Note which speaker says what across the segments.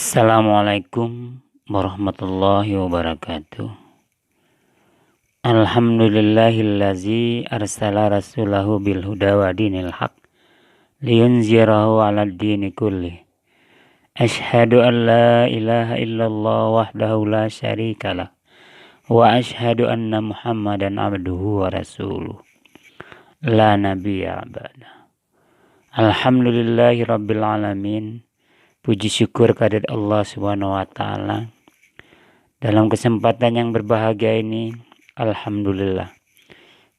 Speaker 1: Assalamualaikum warahmatullahi wabarakatuh. Alhamdulillahillazi arsala rasulahu bil huda wa dinil haq liyunzirahu 'alad dini kullih. Asyhadu an la ilaha illallah wahdahu la syarikalah wa asyhadu anna Muhammadan abduhu wa rasuluh. La nabiyya ba'da. Alhamdulillahi rabbil alamin. Puji syukur kehadirat Allah Subhanahu wa taala. Dalam kesempatan yang berbahagia ini, alhamdulillah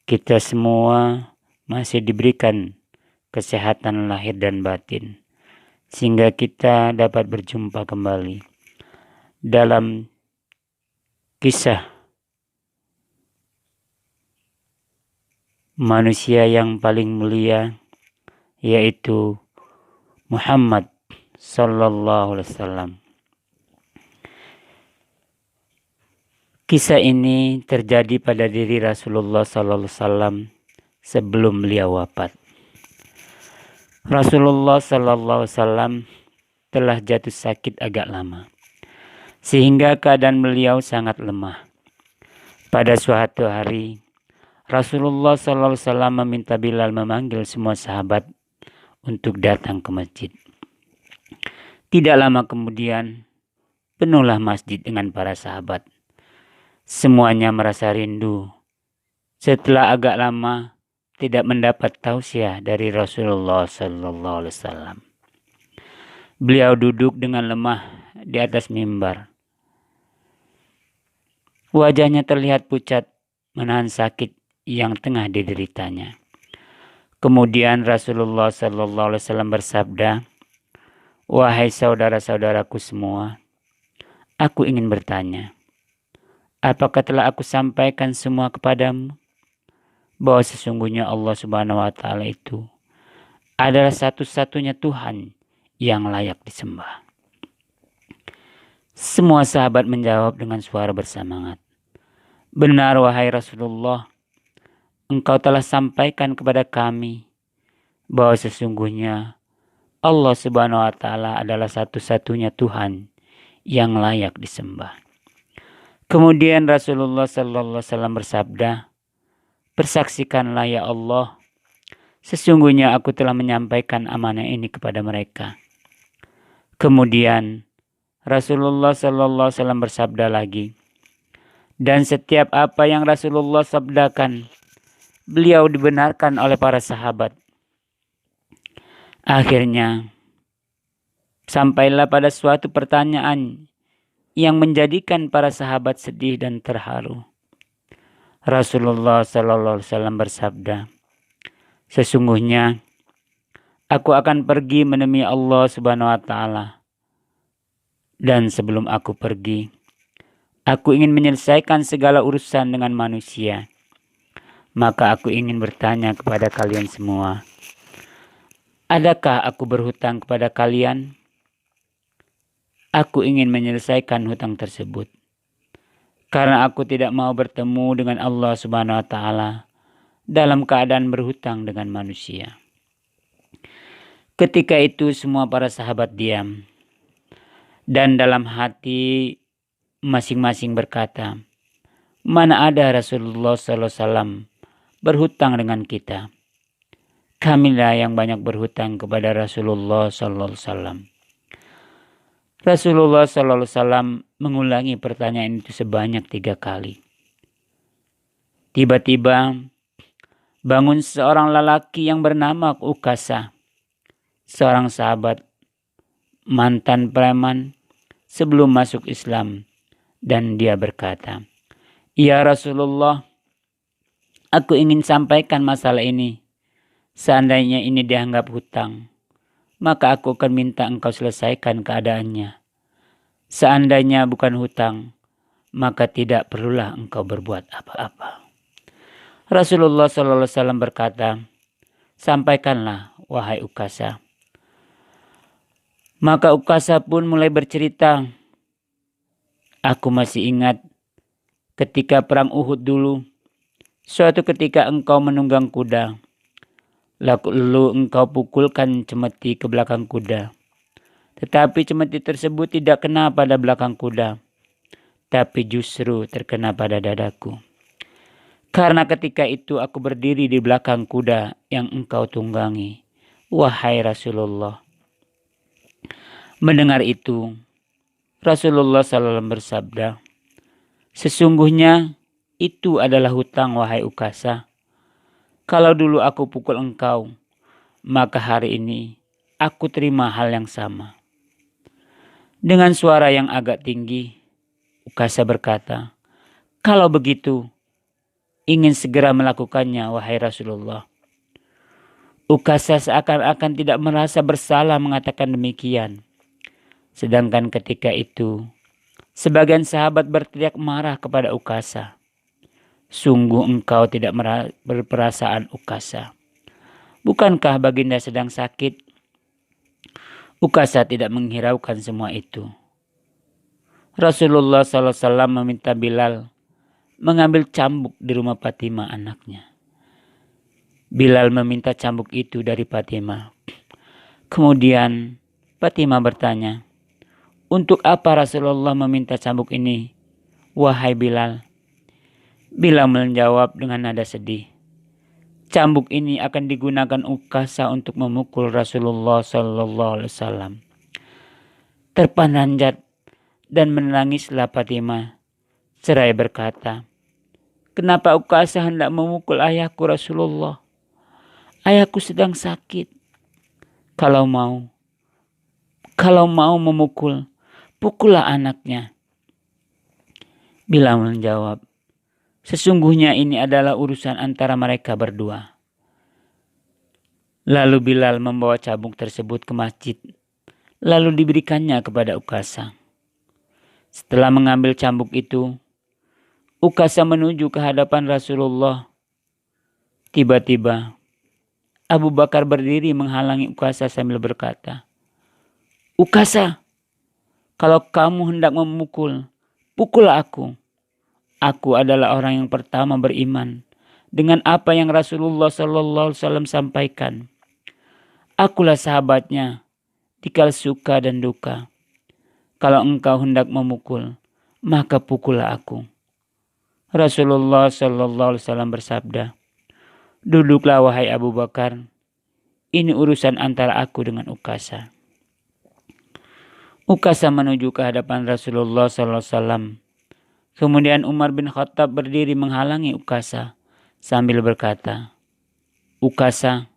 Speaker 1: kita semua masih diberikan kesehatan lahir dan batin sehingga kita dapat berjumpa kembali dalam kisah manusia yang paling mulia, yaitu Muhammad sallallahu alaihi wasallam. Kisah ini terjadi pada diri Rasulullah sallallahu alaihi wasallam sebelum beliau wafat. Rasulullah sallallahu alaihi wasallam telah jatuh sakit agak lama, sehingga keadaan beliau sangat lemah. Pada suatu hari, Rasulullah sallallahu alaihi wasallam meminta Bilal memanggil semua sahabat untuk datang ke masjid. Tidak lama kemudian, penuhlah masjid dengan para sahabat. Semuanya merasa rindu setelah agak lama tidak mendapat tausiah dari Rasulullah sallallahu alaihi wasallam. Beliau duduk dengan lemah di atas mimbar. Wajahnya terlihat pucat, menahan sakit yang tengah dideritanya. Kemudian Rasulullah sallallahu alaihi wasallam bersabda, "Wahai saudara-saudaraku semua, aku ingin bertanya, apakah telah aku sampaikan semua kepadamu? Bahwa sesungguhnya Allah Subhanahu wa taala itu adalah satu-satunya Tuhan yang layak disembah." Semua sahabat menjawab dengan suara bersemangat, "Benar wahai Rasulullah, engkau telah sampaikan kepada kami bahwa sesungguhnya Allah Subhanahu wa taala adalah satu-satunya Tuhan yang layak disembah." Kemudian Rasulullah sallallahu alaihi wasallam bersabda, "Persaksikanlah ya Allah, sesungguhnya aku telah menyampaikan amanah ini kepada mereka." Kemudian Rasulullah sallallahu alaihi wasallam bersabda lagi, dan setiap apa yang Rasulullah sabdakan, beliau dibenarkan oleh para sahabat. Akhirnya sampailah pada suatu pertanyaan yang menjadikan para sahabat sedih dan terharu. Rasulullah sallallahu alaihi wasallam bersabda, "Sesungguhnya aku akan pergi menemui Allah Subhanahu wa taala. Dan sebelum aku pergi, aku ingin menyelesaikan segala urusan dengan manusia. Maka aku ingin bertanya kepada kalian semua, adakah aku berhutang kepada kalian? Aku ingin menyelesaikan hutang tersebut, karena aku tidak mau bertemu dengan Allah Subhanahu wa taala dalam keadaan berhutang dengan manusia." Ketika itu semua para sahabat diam, dan dalam hati masing-masing berkata, "Mana ada Rasulullah sallallahu alaihi wasallam berhutang dengan kita? Kamilah yang banyak berhutang kepada Rasulullah sallallahu alaihi wasallam." Rasulullah sallallahu alaihi wasallam mengulangi pertanyaan itu sebanyak 3 kali. Tiba-tiba bangun seorang lelaki yang bernama Ukasah, seorang sahabat mantan preman sebelum masuk Islam, dan dia berkata, "Ya Rasulullah, aku ingin sampaikan masalah ini. Seandainya ini dianggap hutang, maka aku akan minta engkau selesaikan keadaannya. Seandainya bukan hutang, maka tidak perlulah engkau berbuat apa-apa." Rasulullah SAW berkata, "Sampaikanlah wahai Ukasah." Maka Ukasah pun mulai bercerita, "Aku masih ingat ketika perang Uhud dulu, suatu ketika engkau menunggang kuda. Lalu engkau pukulkan cemeti ke belakang kuda. Tetapi cemeti tersebut tidak kena pada belakang kuda, tapi justru terkena pada dadaku. Karena ketika itu aku berdiri di belakang kuda yang engkau tunggangi, wahai Rasulullah. Mendengar itu, Rasulullah SAW bersabda, sesungguhnya itu adalah hutang, wahai Ukasha. Kalau dulu aku pukul engkau, maka hari ini aku terima hal yang sama. Dengan suara yang agak tinggi, Ukasha berkata, kalau begitu, ingin segera melakukannya, wahai Rasulullah. Ukasha seakan-akan tidak merasa bersalah mengatakan demikian. Sedangkan ketika itu, sebagian sahabat berteriak marah kepada Ukasha. Sungguh engkau tidak berperasaan, Ukasha. Bukankah baginda sedang sakit? Ukasha tidak menghiraukan semua itu. Rasulullah SAW meminta Bilal mengambil cambuk di rumah Fatimah anaknya. Bilal meminta cambuk itu dari Fatimah. Kemudian Fatimah bertanya, untuk apa Rasulullah meminta cambuk ini, wahai Bilal? Bilal menjawab dengan nada sedih, cambuk ini akan digunakan Ukasha untuk memukul Rasulullah SAW. Terpanjat dan menangislah Fatimah, seraya berkata, kenapa Ukasha hendak memukul ayahku Rasulullah? Ayahku sedang sakit. Kalau mau memukul, pukullah anaknya. Bilal menjawab, sesungguhnya ini adalah urusan antara mereka berdua. Lalu Bilal membawa cambuk tersebut ke masjid, lalu diberikannya kepada Ukasha. Setelah mengambil cambuk itu, Ukasha menuju ke hadapan Rasulullah. Tiba-tiba, Abu Bakar berdiri menghalangi Ukasha sambil berkata, Ukasha, kalau kamu hendak memukul, pukullah aku. Aku adalah orang yang pertama beriman dengan apa yang Rasulullah SAW sampaikan. Akulah sahabatnya, dikala suka dan duka. Kalau engkau hendak memukul, maka pukullah aku. Rasulullah SAW bersabda, duduklah wahai Abu Bakar, ini urusan antara aku dengan Ukasha. Ukasha menuju ke hadapan Rasulullah SAW. Kemudian Umar bin Khattab berdiri menghalangi Ukasha sambil berkata, Ukasha,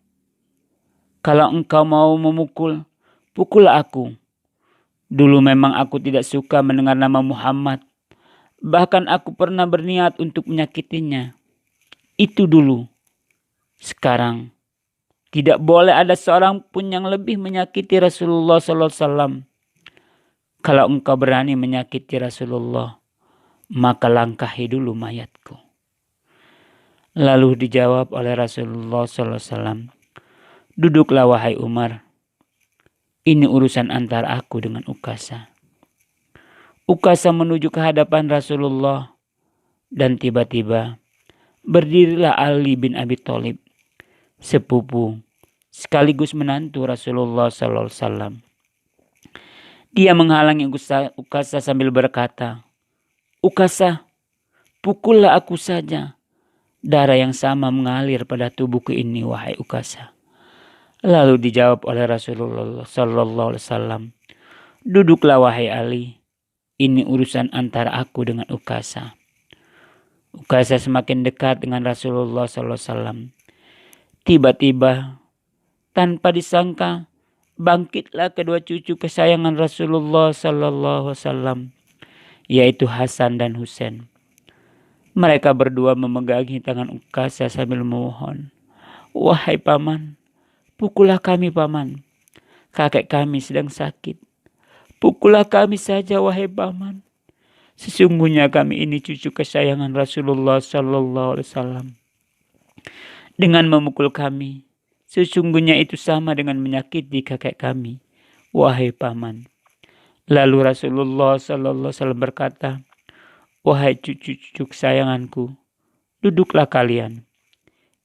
Speaker 1: kalau engkau mau memukul, pukullah aku. Dulu memang aku tidak suka mendengar nama Muhammad. Bahkan aku pernah berniat untuk menyakitinya. Itu dulu. Sekarang, tidak boleh ada seorang pun yang lebih menyakiti Rasulullah SAW. Kalau engkau berani menyakiti Rasulullah, maka langkahi dulu mayatku. Lalu dijawab oleh Rasulullah SAW, duduklah wahai Umar. Ini urusan antara aku dengan Ukasha. Ukasha menuju ke hadapan Rasulullah dan tiba-tiba berdirilah Ali bin Abi Thalib, sepupu sekaligus menantu Rasulullah SAW. Dia menghalangi Ukasha sambil berkata, Ukasha, pukullah aku saja. Darah yang sama mengalir pada tubuhku ini, wahai Ukasha. Lalu dijawab oleh Rasulullah SAW, duduklah wahai Ali. Ini urusan antara aku dengan Ukasha. Ukasha semakin dekat dengan Rasulullah SAW. Tiba-tiba, tanpa disangka, bangkitlah kedua cucu kesayangan Rasulullah SAW, yaitu Hasan dan Husain. Mereka berdua memegangi tangan Ukasha sambil memohon, wahai paman, pukullah kami paman. Kakek kami sedang sakit. Pukullah kami saja wahai paman. Sesungguhnya kami ini cucu kesayangan Rasulullah SAW. Dengan memukul kami, sesungguhnya itu sama dengan menyakiti kakek kami, wahai paman. Lalu Rasulullah SAW berkata, wahai cucu-cucu kesayanganku, duduklah kalian.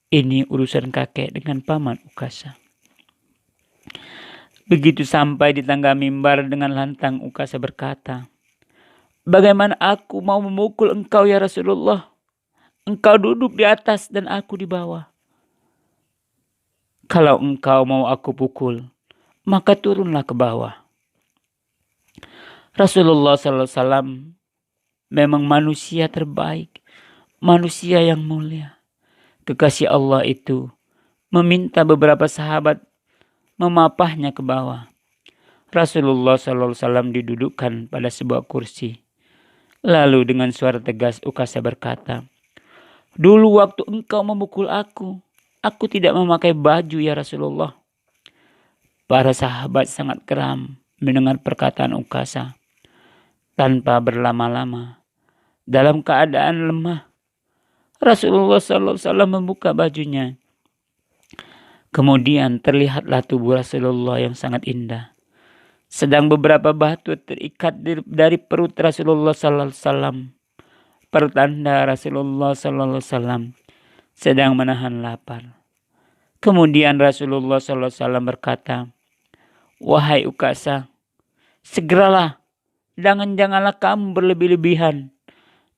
Speaker 1: Ini urusan kakek dengan paman Ukasha. Begitu sampai di tangga mimbar dengan lantang Ukasa berkata, "Bagaimana aku mau memukul engkau ya Rasulullah? Engkau duduk di atas dan aku di bawah. Kalau engkau mau aku pukul, maka turunlah ke bawah." Rasulullah SAW memang manusia terbaik, manusia yang mulia. Kekasih Allah itu meminta beberapa sahabat memapahnya ke bawah. Rasulullah SAW didudukkan pada sebuah kursi. Lalu dengan suara tegas Ukasa berkata, "Dulu waktu engkau memukul aku tidak memakai baju ya Rasulullah." Para sahabat sangat geram mendengar perkataan Ukasa. Tanpa berlama-lama, dalam keadaan lemah, Rasulullah SAW membuka bajunya. Kemudian terlihatlah tubuh Rasulullah yang sangat indah. Sedang beberapa batu terikat dari perut Rasulullah SAW. Pertanda Rasulullah SAW sedang menahan lapar. Kemudian Rasulullah SAW berkata, "Wahai Ukasa, segeralah, janganlah kamu berlebih-lebihan.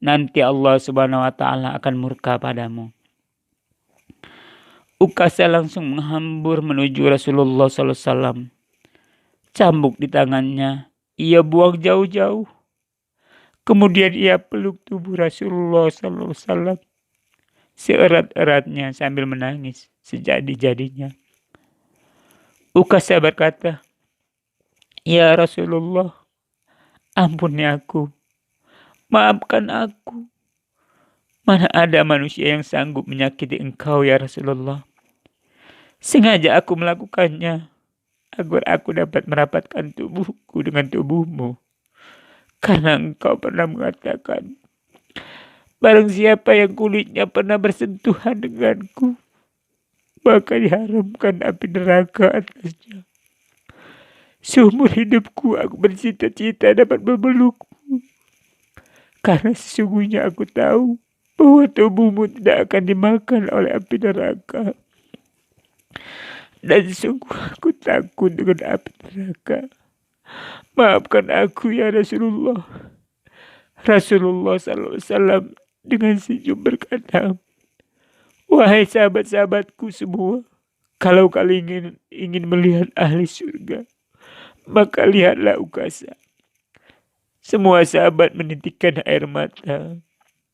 Speaker 1: Nanti Allah Subhanahu wa Ta'ala akan murka padamu." Ukasa langsung menghambur menuju Rasulullah SAW. Cambuk di tangannya ia buang jauh-jauh. Kemudian ia peluk tubuh Rasulullah SAW seerat-eratnya sambil menangis sejadi-jadinya. Ukasa berkata, "Ya Rasulullah, ampuni aku, maafkan aku. Mana ada manusia yang sanggup menyakiti engkau ya Rasulullah. Sengaja aku melakukannya agar aku dapat merapatkan tubuhku dengan tubuhmu. Karena engkau pernah mengatakan, barang siapa yang kulitnya pernah bersentuhan denganku, maka diharamkan api neraka atasnya. Seumur hidupku aku bercita-cita dapat memelukmu. Karena sesungguhnya aku tahu bahwa tubuhmu tidak akan dimakan oleh api neraka. Dan sungguh aku takut dengan api neraka. Maafkan aku ya Rasulullah." Rasulullah SAW dengan senyum berkata, "Wahai sahabat-sahabatku semua, kalau kalian ingin melihat ahli surga, maka lihatlah Ukasa." Semua sahabat menitikkan air mata.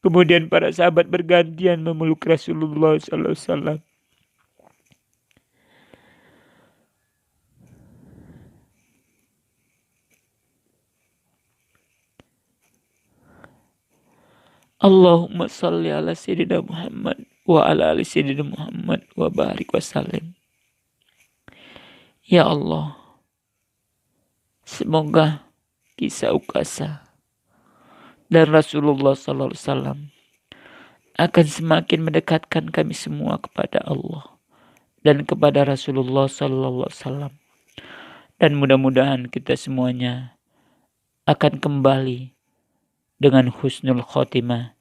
Speaker 1: Kemudian para sahabat bergantian memeluk Rasulullah SAW. Allahumma salli ala Sayyidina Muhammad wa ala ali Sayyidina Muhammad wa barik wa salim. Ya Allah, semoga kisah Ukasa dan Rasulullah SAW akan semakin mendekatkan kami semua kepada Allah dan kepada Rasulullah SAW. Dan mudah-mudahan kita semuanya akan kembali dengan husnul khotimah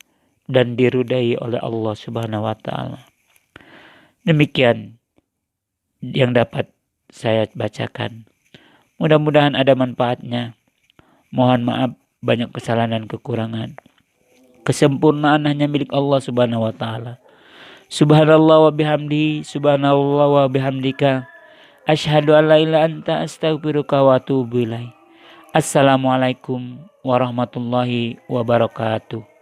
Speaker 1: dan dirudai oleh Allah Subhanahu wa Ta'ala. Demikian yang dapat saya bacakan. Mudah-mudahan ada manfaatnya. Mohon maaf banyak kesalahan dan kekurangan. Kesempurnaan hanya milik Allah Subhanahu wa Ta'ala. Subhanallah wa bihamdi, subhanallah wa bihamdika, asyhadu an la ilaha anta astaghfiruka wa atubu ilaik. Assalamualaikum warahmatullahi wabarakatuh.